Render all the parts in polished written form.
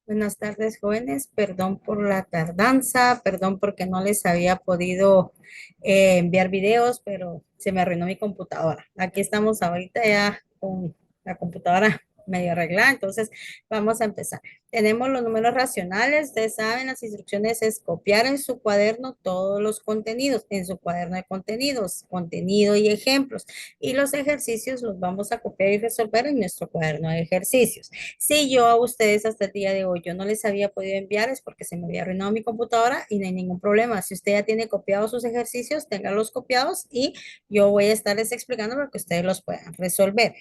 Buenas tardes, jóvenes. Perdón por la tardanza, perdón porque no les había podido enviar videos, pero se me arruinó mi computadora. Aquí estamos ahorita ya con la computadora medio arreglada, entonces vamos a empezar. Tenemos los números racionales. Ustedes saben, las instrucciones es copiar en su cuaderno todos los contenidos, en su cuaderno de contenidos, contenido y ejemplos. Y los ejercicios los vamos a copiar y resolver en nuestro cuaderno de ejercicios. Si yo a ustedes hasta el día de hoy yo no les había podido enviar es porque se me había arruinado mi computadora y no hay ningún problema. Si usted ya tiene copiados sus ejercicios, ténganlos copiados y yo voy a estarles explicando para que ustedes los puedan resolver.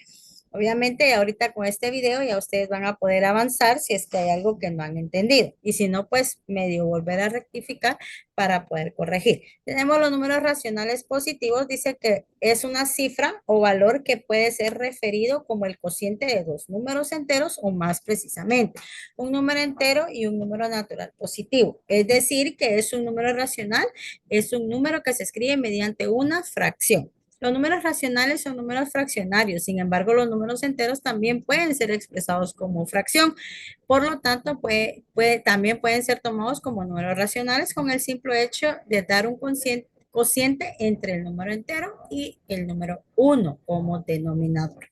Obviamente, ahorita con este video ya ustedes van a poder avanzar si es que hay algo que no han entendido. Y si no, pues medio volver a rectificar para poder corregir. Tenemos los números racionales positivos. Dice que es una cifra o valor que puede ser referido como el cociente de dos números enteros o más precisamente, un número entero y un número natural positivo. Es decir, que es un número racional, es un número que se escribe mediante una fracción. Los números racionales son números fraccionarios, sin embargo, los números enteros también pueden ser expresados como fracción. Por lo tanto, también pueden ser tomados como números racionales con el simple hecho de dar un cociente entre el número entero y el número uno como denominador.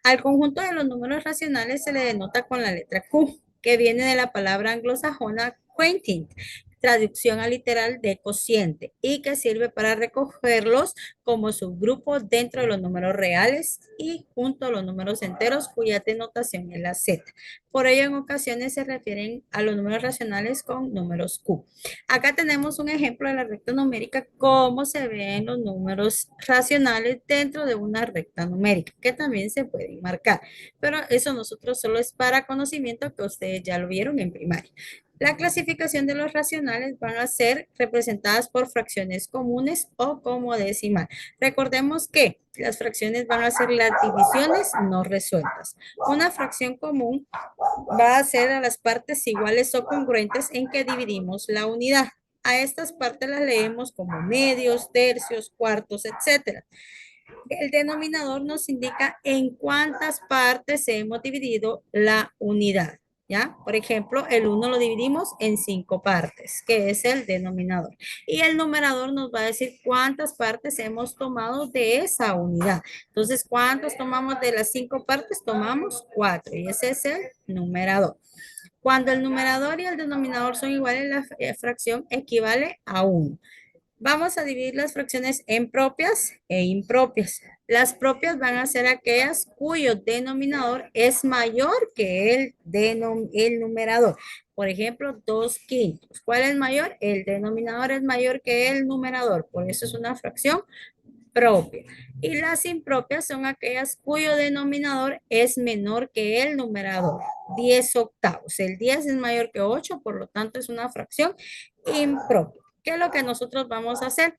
Al conjunto de los números racionales se le denota con la letra Q, que viene de la palabra anglosajona quotient, traducción al literal de cociente, y que sirve para recogerlos como subgrupos dentro de los números reales y junto a los números enteros cuya denotación es la Z. Por ello, en ocasiones se refieren a los números racionales con números Q. Acá tenemos un ejemplo de la recta numérica, cómo se ven los números racionales dentro de una recta numérica, que también se pueden marcar. Pero eso nosotros solo es para conocimiento que ustedes ya lo vieron en primaria. La clasificación de los racionales van a ser representadas por fracciones comunes o como decimal. Recordemos que las fracciones van a ser las divisiones no resueltas. Una fracción común va a ser a las partes iguales o congruentes en que dividimos la unidad. A estas partes las leemos como medios, tercios, cuartos, etcétera. El denominador nos indica en cuántas partes hemos dividido la unidad. ¿Ya? Por ejemplo, el uno lo dividimos en 5 partes, que es el denominador. Y el numerador nos va a decir cuántas partes hemos tomado de esa unidad. Entonces, ¿cuántos tomamos de las 5 partes? Tomamos 4 y ese es el numerador. Cuando el numerador y el denominador son iguales, la fracción equivale a 1. Vamos a dividir las fracciones en propias e impropias. Las propias van a ser aquellas cuyo denominador es mayor que el numerador. Por ejemplo, 2 quintos. ¿Cuál es mayor? El denominador es mayor que el numerador. Por eso es una fracción propia. Y las impropias son aquellas cuyo denominador es menor que el numerador. 10 octavos. El 10 es mayor que 8, por lo tanto es una fracción impropia. ¿Qué es lo que nosotros vamos a hacer?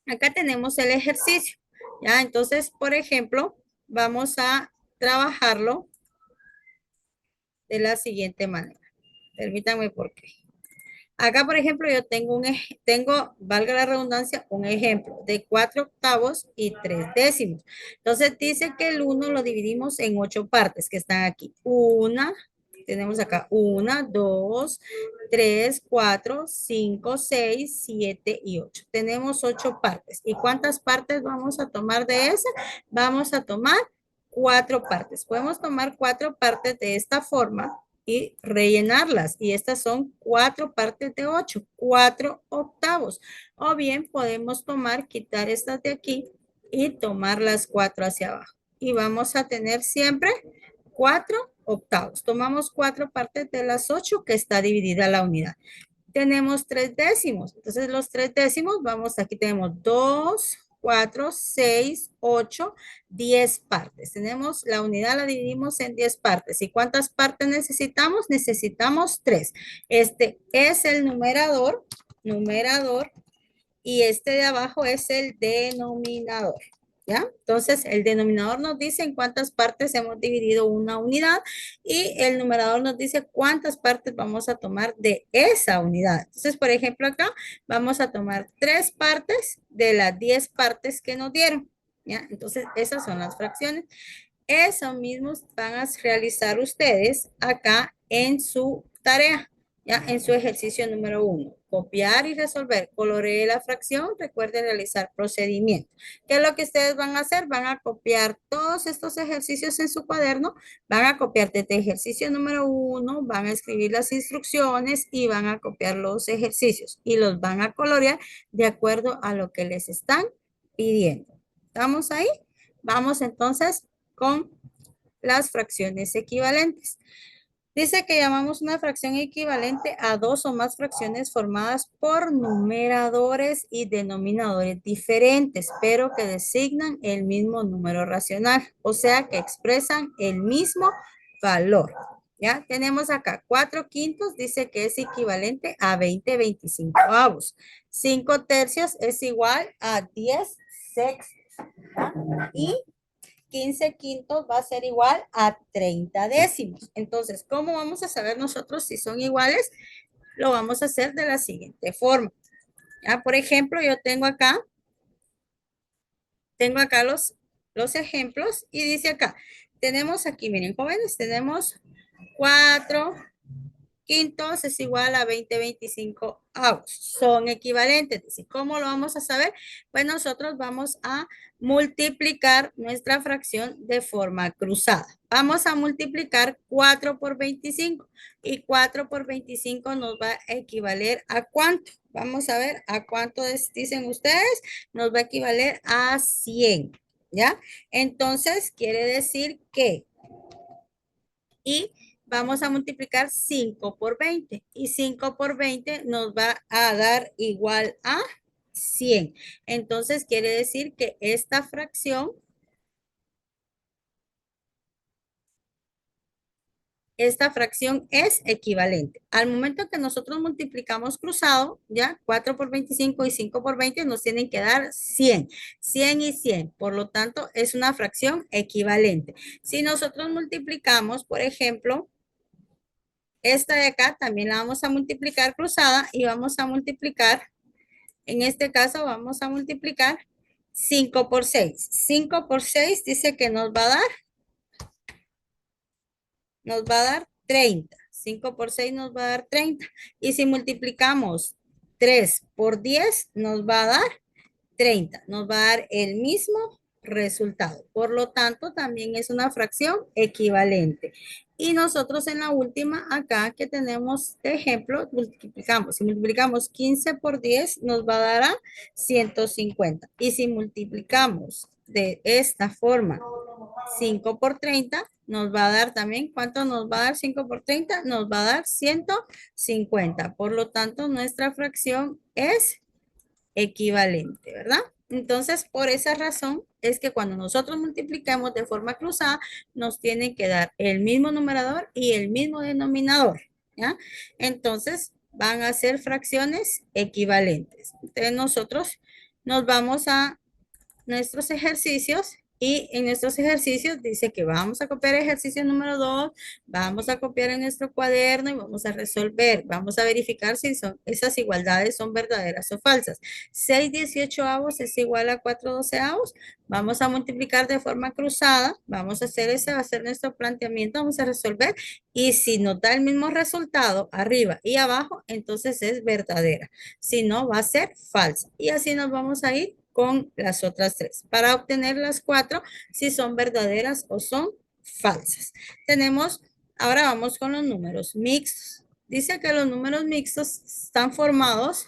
Acá tenemos el ejercicio. ¿Ya? Entonces, por ejemplo, vamos a trabajarlo de la siguiente manera. Permítanme por qué. Acá, por ejemplo, yo tengo, valga la redundancia, un ejemplo de 4 octavos y 3 décimos. Entonces dice que el uno lo dividimos en 8 partes que están aquí. Tenemos acá 1, 2, 3, 4, 5, 6, 7 y 8. Tenemos 8 partes. ¿Y cuántas partes vamos a tomar de esa? Vamos a tomar 4 partes. Podemos tomar 4 partes de esta forma y rellenarlas. Y estas son 4 partes de 8, 4 octavos. O bien podemos quitar estas de aquí y tomar las 4 hacia abajo. Y vamos a tener siempre 4 octavos. Tomamos 4 partes de las 8 que está dividida la unidad. Tenemos 3 décimos. Entonces los 3 décimos, aquí tenemos 2, 4, 6, 8, 10 partes. Tenemos la unidad, la dividimos en 10 partes. ¿Y cuántas partes necesitamos? Necesitamos 3. Este es el numerador, y este de abajo es el denominador. ¿Ya? Entonces, el denominador nos dice en cuántas partes hemos dividido una unidad y el numerador nos dice cuántas partes vamos a tomar de esa unidad. Entonces, por ejemplo, acá vamos a tomar 3 partes de las 10 partes que nos dieron. ¿Ya? Entonces, esas son las fracciones. Eso mismo van a realizar ustedes acá en su tarea, ya en su ejercicio número 1. Copiar y resolver. Coloree la fracción. Recuerde realizar procedimiento. ¿Qué es lo que ustedes van a hacer? Van a copiar todos estos ejercicios en su cuaderno. Van a copiar desde ejercicio número 1. Van a escribir las instrucciones y van a copiar los ejercicios. Y los van a colorear de acuerdo a lo que les están pidiendo. ¿Estamos ahí? Vamos entonces con las fracciones equivalentes. Dice que llamamos una fracción equivalente a dos o más fracciones formadas por numeradores y denominadores diferentes, pero que designan el mismo número racional, o sea que expresan el mismo valor. Ya tenemos acá 4 quintos, dice que es equivalente a 20/25. 5 tercios es igual a 10 sextos. Y 15 quintos va a ser igual a 30 décimos. Entonces, ¿cómo vamos a saber nosotros si son iguales? Lo vamos a hacer de la siguiente forma. ¿Ya? Por ejemplo, yo tengo acá los ejemplos y dice acá, tenemos aquí, miren jóvenes, tenemos 4 quintos es igual a 20/25. Son equivalentes. ¿Y cómo lo vamos a saber? Pues nosotros vamos a multiplicar nuestra fracción de forma cruzada. Vamos a multiplicar 4 por 25 y 4 por 25 nos va a equivaler a ¿cuánto? Vamos a ver a cuánto dicen ustedes. Nos va a equivaler a 100. ¿Ya? Entonces, quiere decir que y vamos a multiplicar 5 por 20 y 5 por 20 nos va a dar igual a 100. Entonces quiere decir que esta fracción es equivalente. Al momento que nosotros multiplicamos cruzado, ya 4 por 25 y 5 por 20 nos tienen que dar 100. 100 y 100. Por lo tanto, es una fracción equivalente. Si nosotros multiplicamos, por ejemplo, esta de acá también la vamos a multiplicar cruzada y vamos a multiplicar, en este caso vamos a multiplicar 5 por 6. 5 por 6 dice que nos va a dar 30. 5 por 6 nos va a dar 30. Y si multiplicamos 3 por 10 nos va a dar 30. Nos va a dar el mismo resultado. Por lo tanto, también es una fracción equivalente. Y nosotros en la última, acá que tenemos de ejemplo, multiplicamos. Si multiplicamos 15 por 10, nos va a dar a 150. Y si multiplicamos de esta forma 5 por 30, nos va a dar también, ¿cuánto nos va a dar 5 por 30? Nos va a dar 150. Por lo tanto, nuestra fracción es equivalente, ¿verdad? Entonces, por esa razón es que cuando nosotros multiplicamos de forma cruzada, nos tienen que dar el mismo numerador y el mismo denominador, ¿ya? Entonces, van a ser fracciones equivalentes. Entonces, nosotros nos vamos a nuestros ejercicios y en nuestros ejercicios dice que vamos a copiar ejercicio número 2, vamos a copiar en nuestro cuaderno y vamos a resolver, vamos a verificar si esas igualdades son verdaderas o falsas. 6/18 es igual a 4/12, vamos a multiplicar de forma cruzada, vamos a hacer nuestro planteamiento, vamos a resolver y si nos da el mismo resultado arriba y abajo, entonces es verdadera. Si no, va a ser falsa. Y así nos vamos a ir con las otras 3 para obtener las 4 si son verdaderas o son falsas. Ahora vamos con los números mixtos. Dice que los números mixtos están formados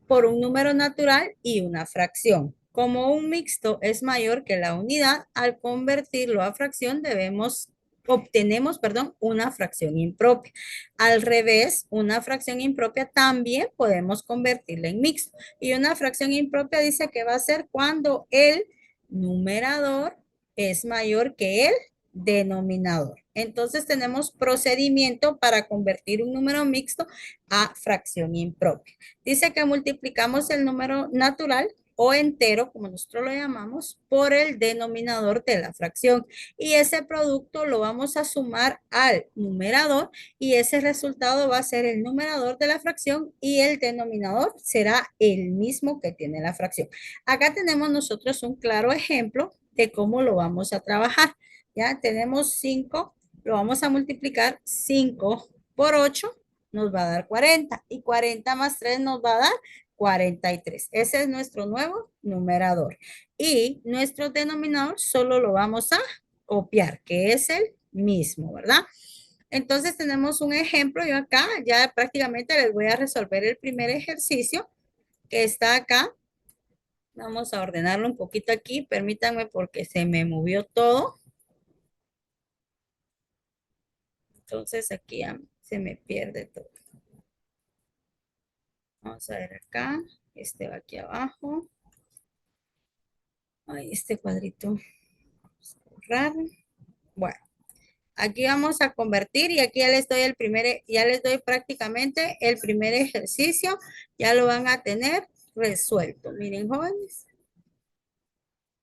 por un número natural y una fracción. Como un mixto es mayor que la unidad, al convertirlo a fracción obtenemos, una fracción impropia. Al revés, una fracción impropia también podemos convertirla en mixto. Y una fracción impropia dice que va a ser cuando el numerador es mayor que el denominador. Entonces tenemos procedimiento para convertir un número mixto a fracción impropia. Dice que multiplicamos el número natural o entero, como nosotros lo llamamos, por el denominador de la fracción. Y ese producto lo vamos a sumar al numerador y ese resultado va a ser el numerador de la fracción y el denominador será el mismo que tiene la fracción. Acá tenemos nosotros un claro ejemplo de cómo lo vamos a trabajar. Ya tenemos 5, lo vamos a multiplicar 5 por 8 nos va a dar 40 y 40 más 3 nos va a dar 43. Ese es nuestro nuevo numerador. Y nuestro denominador solo lo vamos a copiar, que es el mismo, ¿verdad? Entonces tenemos un ejemplo. Yo acá ya prácticamente les voy a resolver el primer ejercicio que está acá. Vamos a ordenarlo un poquito aquí. Permítanme porque se me movió todo. Entonces aquí ya se me pierde todo. Vamos a ver acá. Este va aquí abajo. Ay, este cuadrito. Vamos a borrar. Bueno, aquí vamos a convertir y aquí ya les doy ya les doy prácticamente el primer ejercicio. Ya lo van a tener resuelto. Miren, jóvenes.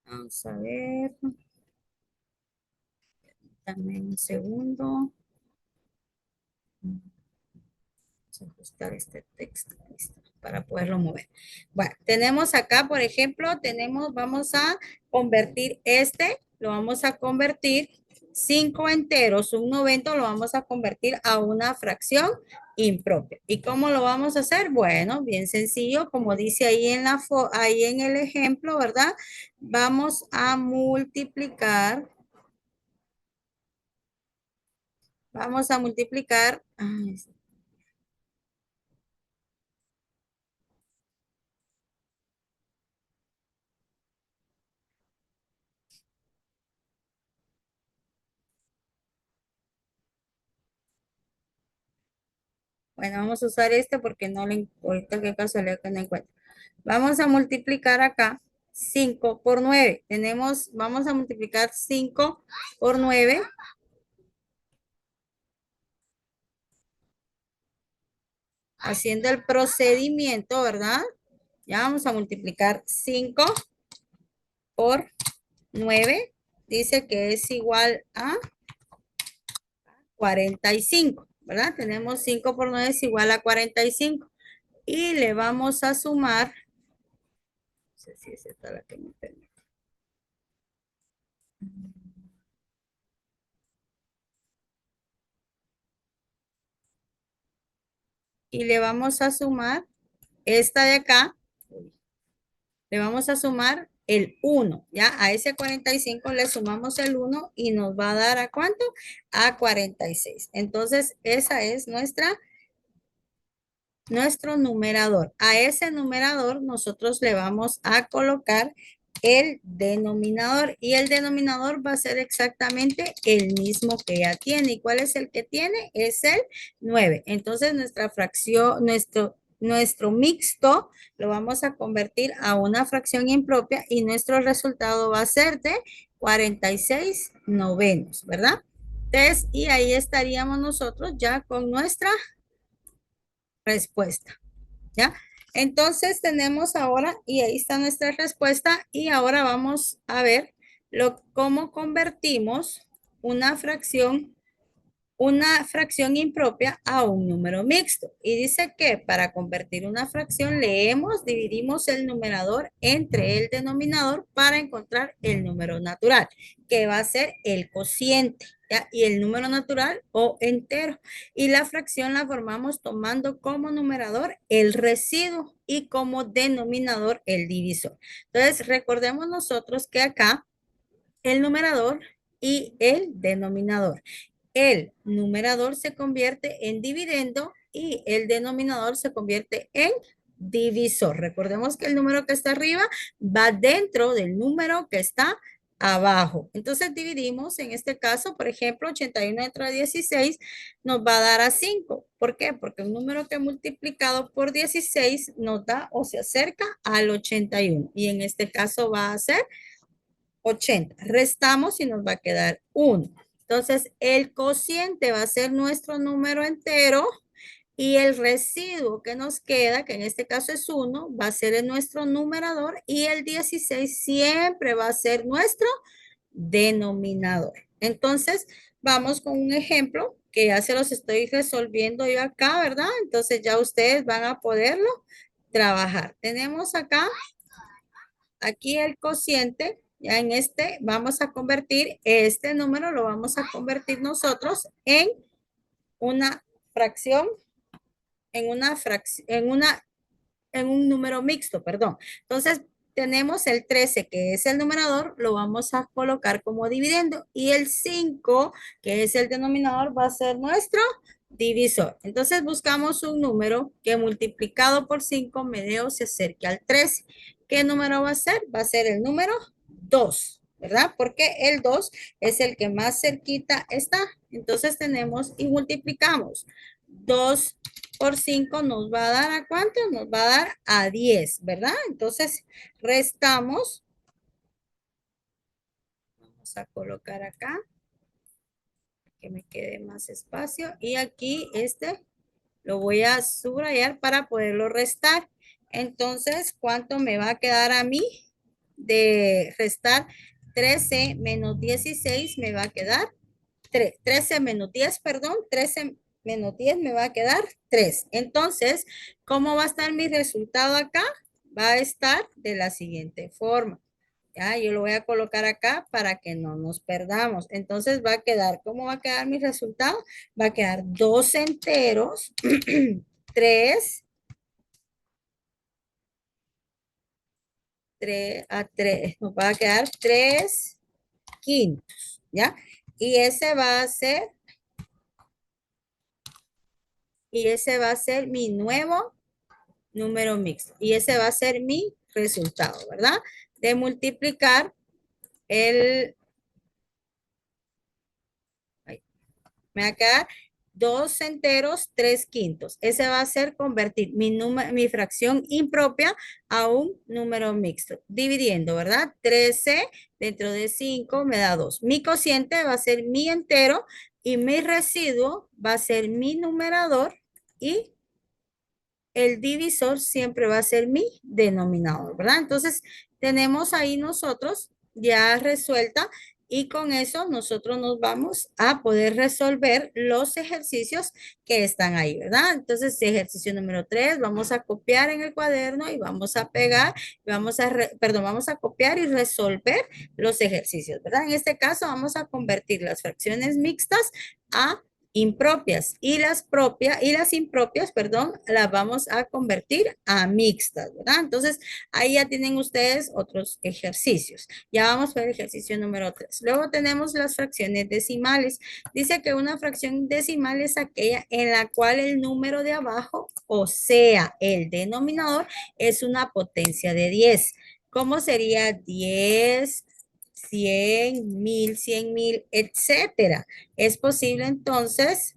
Vamos a ver. También un segundo. Vamos a ajustar este texto. Ahí está, para poderlo mover. Bueno, tenemos acá, por ejemplo, vamos a convertir lo vamos a convertir 5 enteros, un 90 lo vamos a convertir a una fracción impropia. ¿Y cómo lo vamos a hacer? Bueno, bien sencillo, como dice ahí ahí en el ejemplo, ¿verdad? Vamos a multiplicar. Vamos a multiplicar. Ay, bueno, vamos a usar este porque no le ahorita qué casualidad que no encuentro. Vamos a multiplicar acá 5 por 9. Vamos a multiplicar 5 por 9, haciendo el procedimiento, ¿verdad? Ya vamos a multiplicar 5 por 9. Dice que es igual a 45, ¿verdad? Tenemos 5 por 9 es igual a 45. Y le vamos a sumar, no sé si es esta la que me permite. Y le vamos a sumar esta de acá, le vamos a sumar el 1, ¿ya? A ese 45 le sumamos el 1 y nos va a dar ¿a cuánto? A 46. Entonces, esa es nuestro numerador. A ese numerador nosotros le vamos a colocar el denominador y el denominador va a ser exactamente el mismo que ya tiene. ¿Y cuál es el que tiene? Es el 9. Entonces nuestra fracción, nuestro mixto lo vamos a convertir a una fracción impropia y nuestro resultado va a ser de 46 novenos, ¿verdad? Entonces, y ahí estaríamos nosotros ya con nuestra respuesta. ¿Ya? Entonces tenemos ahora, y ahí está nuestra respuesta, y ahora vamos a ver cómo convertimos una fracción impropia a un número mixto. Y dice que para convertir una fracción dividimos el numerador entre el denominador para encontrar el número natural, que va a ser el cociente, ¿ya? Y el número natural o entero. Y la fracción la formamos tomando como numerador el residuo y como denominador el divisor. Entonces, recordemos nosotros que acá el numerador y el denominador. El numerador se convierte en dividendo y el denominador se convierte en divisor. Recordemos que el número que está arriba va dentro del número que está abajo. Entonces dividimos, en este caso, por ejemplo, 81 entre 16 nos va a dar a 5. ¿Por qué? Porque un número que multiplicado por 16 nos da o se acerca al 81. Y en este caso va a ser 80. Restamos y nos va a quedar 1. Entonces, el cociente va a ser nuestro número entero y el residuo que nos queda, que en este caso es 1, va a ser en nuestro numerador y el 16 siempre va a ser nuestro denominador. Entonces, vamos con un ejemplo que ya se los estoy resolviendo yo acá, ¿verdad? Entonces, ya ustedes van a poderlo trabajar. Tenemos acá aquí el cociente, ya en este vamos a convertir este número, lo vamos a convertir nosotros en una fracción en una fracción, en un número mixto, perdón. Entonces, tenemos el 13, que es el numerador, lo vamos a colocar como dividendo, y el 5, que es el denominador, va a ser nuestro divisor. Entonces, buscamos un número que multiplicado por 5 me dé o se acerque al 13. ¿Qué número va a ser? Va a ser el número 2, ¿verdad? Porque el 2 es el que más cerquita está. Entonces, tenemos y multiplicamos 2 por 5 nos va a dar ¿a cuánto? Nos va a dar a 10, ¿verdad? Entonces, restamos. Vamos a colocar acá, que me quede más espacio. Y aquí lo voy a subrayar para poderlo restar. Entonces, ¿cuánto me va a quedar a mí de restar? 13 menos 16 me va a quedar 13 menos 10, perdón, 13 menos 10 me va a quedar 3. Entonces, ¿cómo va a estar mi resultado acá? Va a estar de la siguiente forma. Ya, yo lo voy a colocar acá para que no nos perdamos. Entonces va a quedar, ¿cómo va a quedar mi resultado? Va a quedar 2 enteros, 3, 3 a 3, nos va a quedar 3 quintos, ¿ya? Y ese va a ser, y ese va a ser mi nuevo número mixto. Y ese va a ser mi resultado, ¿verdad? De multiplicar el, me va a quedar 2 enteros, 3 quintos. Ese va a ser convertir mi fracción impropia a un número mixto, dividiendo, ¿verdad? 13 dentro de 5 me da 2. Mi cociente va a ser mi entero y mi residuo va a ser mi numerador y el divisor siempre va a ser mi denominador, ¿verdad? Entonces, tenemos ahí nosotros ya resuelta y con eso nosotros nos vamos a poder resolver los ejercicios que están ahí, ¿verdad? Entonces, ejercicio número 3, vamos a copiar en el cuaderno y vamos a pegar, vamos a copiar y resolver los ejercicios, ¿verdad? En este caso, vamos a convertir las fracciones mixtas a impropias y las impropias, perdón, las vamos a convertir a mixtas, ¿verdad? Entonces, ahí ya tienen ustedes otros ejercicios. Ya vamos para el ejercicio número 3. Luego tenemos las fracciones decimales. Dice que una fracción decimal es aquella en la cual el número de abajo, o sea, el denominador, es una potencia de 10. ¿Cómo sería 10, 100, 1000, 100,000, etcétera? Es posible entonces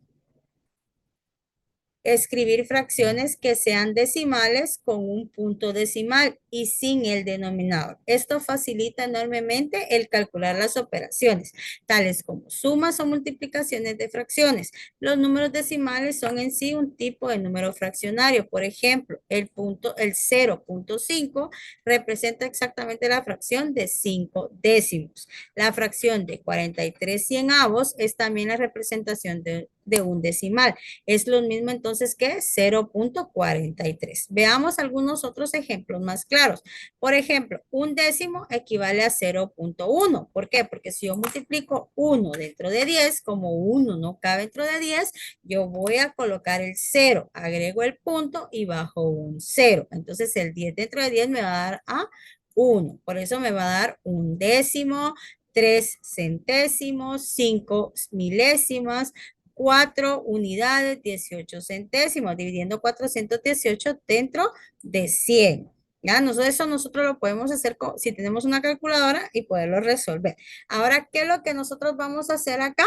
escribir fracciones que sean decimales con un punto decimal y sin el denominador. Esto facilita enormemente el calcular las operaciones, tales como sumas o multiplicaciones de fracciones. Los números decimales son en sí un tipo de número fraccionario. Por ejemplo, el 0,5 representa exactamente la fracción de 5 décimos. La fracción de 43 cienavos es también la representación de un decimal. Es lo mismo entonces que 0,43. Veamos algunos otros ejemplos más claros. Por ejemplo, un décimo equivale a 0,1. ¿Por qué? Porque si yo multiplico 1 dentro de 10, como 1 no cabe dentro de 10, yo voy a colocar el 0, agrego el punto y bajo un 0. Entonces el 10 dentro de 10 me va a dar a 1. Por eso me va a dar un décimo, 3 centésimos, 5 milésimas, 4 unidades, 18 centésimos, dividiendo 418 dentro de 100. Ya, eso nosotros lo podemos hacer si tenemos una calculadora y poderlo resolver. Ahora, ¿qué es lo que nosotros vamos a hacer acá?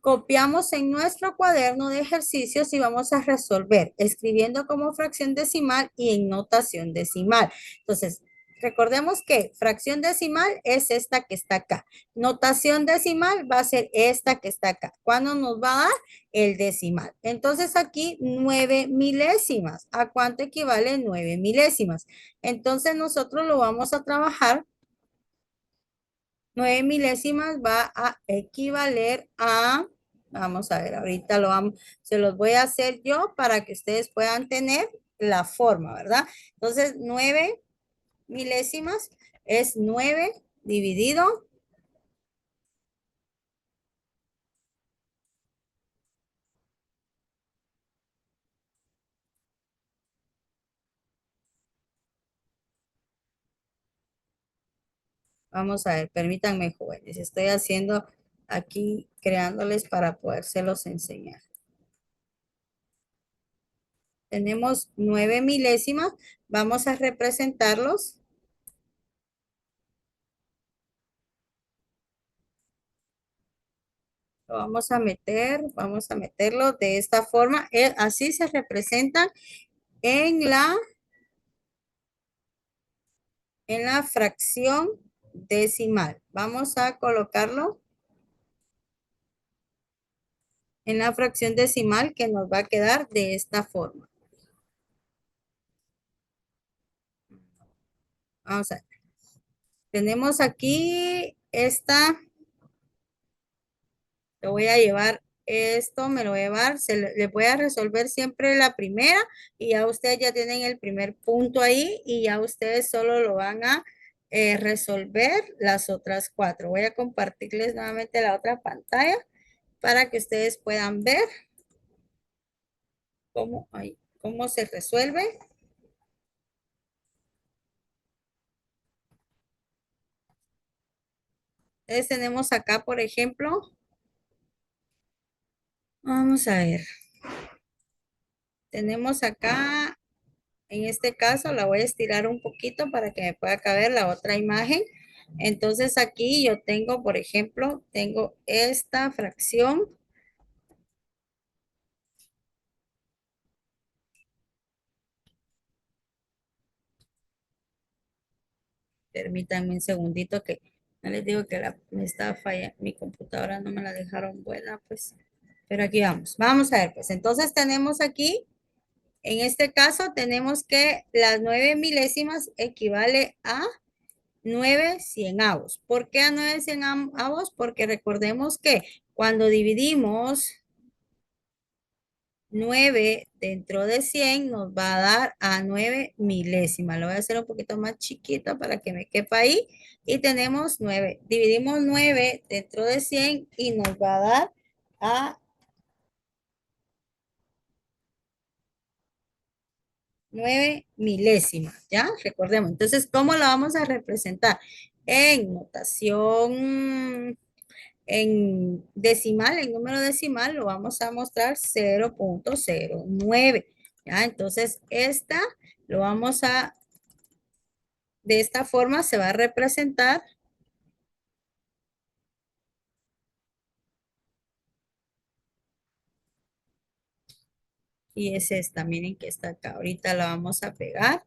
Copiamos en nuestro cuaderno de ejercicios y vamos a resolver, escribiendo como fracción decimal y en notación decimal. Entonces, recordemos que fracción decimal es esta que está acá. Notación decimal va a ser esta que está acá. ¿Cuándo nos va a dar? El decimal. Entonces aquí 9 milésimas. ¿A cuánto equivale 9 milésimas? Entonces nosotros lo vamos a trabajar. 9 milésimas va a equivaler a, vamos a ver, ahorita se los voy a hacer yo para que ustedes puedan tener la forma, ¿verdad? Entonces 9 milésimas es 9 dividido Vamos a ver, permítanme, jóvenes. Estoy haciendo aquí, creándoles para podérselos enseñar. Tenemos 9 milésimas. Vamos a representarlos. Lo vamos a meterlo de esta forma. Así se representan en la fracción decimal. Vamos a colocarlo en la fracción decimal que nos va a quedar de esta forma. Vamos a ver. Tenemos aquí lo voy a llevar, esto me lo voy a llevar, le voy a resolver siempre la primera y ya ustedes ya tienen el primer punto ahí y ya ustedes solo lo van a resolver las otras cuatro. Voy a compartirles nuevamente la otra pantalla para que ustedes puedan ver cómo se resuelve. Entonces tenemos acá, por ejemplo, vamos a ver, tenemos acá, en este caso la voy a estirar un poquito para que me pueda caber la otra imagen. Entonces aquí yo tengo, por ejemplo, tengo esta fracción. Permítanme un segundito que no les digo que me está falla, mi computadora no me la dejaron buena, pues. Pero aquí vamos. Vamos a ver, pues entonces tenemos aquí, en este caso tenemos que las 9 milésimas equivale a 9 cienavos. ¿Por qué a 9 cienavos? Porque recordemos que cuando dividimos 9 dentro de 100 nos va a dar a 9 milésimas. Lo voy a hacer un poquito más chiquito para que me quepa ahí. Y tenemos 9. Dividimos 9 dentro de 100 y nos va a dar a 9 milésimas. ¿Ya? Recordemos. Entonces, ¿cómo lo vamos a representar? En notación en decimal, en número decimal, lo vamos a mostrar 0.09. ¿Ya? Entonces, lo vamos a, de esta forma se va a representar y es esta, miren que está acá. Ahorita la vamos a pegar.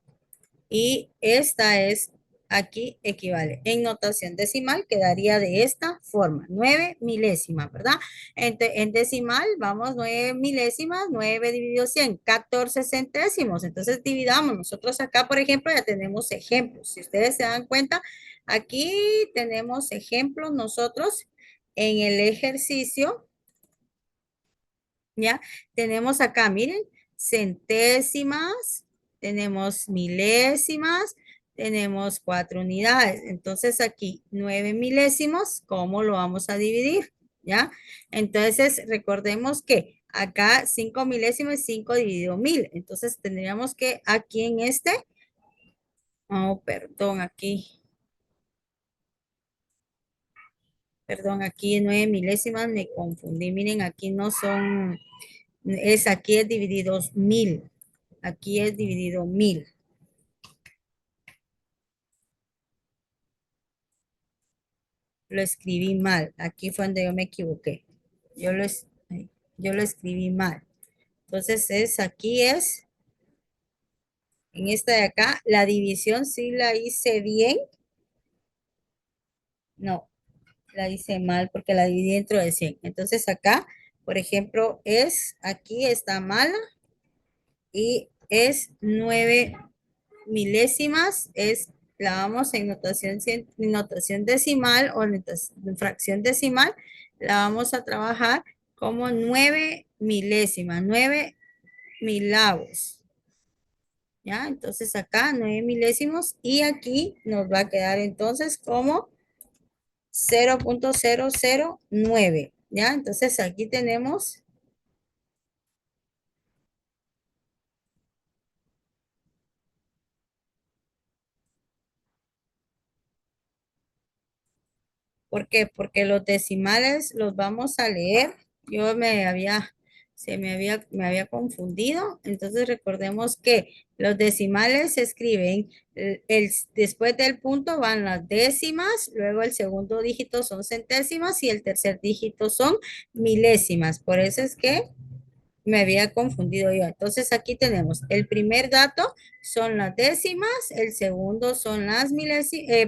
Y esta es aquí equivale. En notación decimal quedaría de esta forma, 9 milésimas, ¿verdad? En decimal vamos 9 milésimas, 9 dividido 100, 14 centésimos. Entonces dividamos. Nosotros acá, por ejemplo, ya tenemos ejemplos. Si ustedes se dan cuenta, aquí tenemos ejemplos nosotros en el ejercicio. ¿Ya? Tenemos acá, miren, centésimas, tenemos milésimas, tenemos 4 unidades. Entonces aquí 9 milésimos, ¿cómo lo vamos a dividir? ¿Ya? Entonces recordemos que acá 5 milésimos es 5 dividido 1000. Entonces tendríamos que aquí en oh, perdón, aquí en 9 milésimas me confundí. Miren, aquí no son, aquí es dividido 1000. Aquí es dividido 1000. Lo escribí mal. Aquí fue donde yo me equivoqué. Yo lo, es- yo lo escribí mal. Entonces en esta de acá, la división sí la hice bien. No, la hice mal porque la dividí dentro de 100. Entonces acá, por ejemplo, aquí está mala y es 9 milésimas, la vamos en notación decimal o en fracción decimal, la vamos a trabajar como 9 milésimas, 9 milavos. ¿Ya? Entonces acá 9 milésimos y aquí nos va a quedar entonces como 0.009. ¿Ya? Entonces aquí tenemos ¿Por qué? Porque los decimales los vamos a leer. Yo me había, me había confundido. Entonces recordemos que los decimales se escriben, después del punto van las décimas, luego el segundo dígito son centésimas y el tercer dígito son milésimas. Por eso es que me había confundido yo. Entonces aquí tenemos el primer dato son las décimas, el segundo son las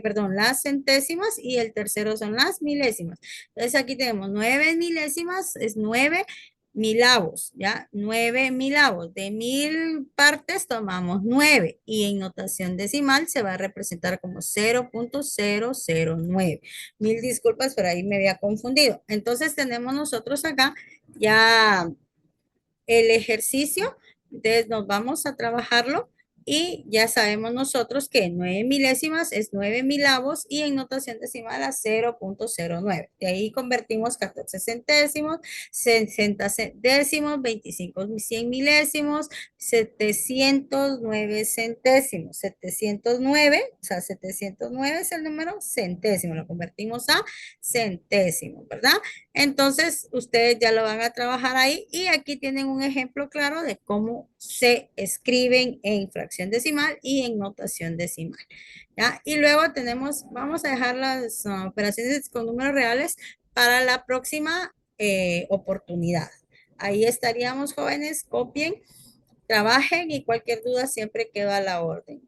perdón, las centésimas y el tercero son las milésimas. Entonces aquí tenemos 9 milésimas, es 9 milavos, ¿ya? 9 milavos. De 1000 partes tomamos 9 y en notación decimal se va a representar como 0.009. Mil disculpas, pero ahí me había confundido. Entonces tenemos nosotros acá ya el ejercicio, entonces nos vamos a trabajarlo y ya sabemos nosotros que 9 milésimas es 9 milavos y en notación decimal a 0.09. De ahí convertimos 14 centésimos, 60 décimos, 25 100 milésimos, 709 centésimos. 709, o sea, 709 es el número centésimo, lo convertimos a centésimo, ¿verdad? Entonces, ustedes ya lo van a trabajar ahí y aquí tienen un ejemplo claro de cómo se escriben en fracción decimal y en notación decimal. ¿Ya? Y luego tenemos, vamos a dejar las operaciones con números reales para la próxima oportunidad. Ahí estaríamos, jóvenes, copien, trabajen y cualquier duda siempre queda a la orden.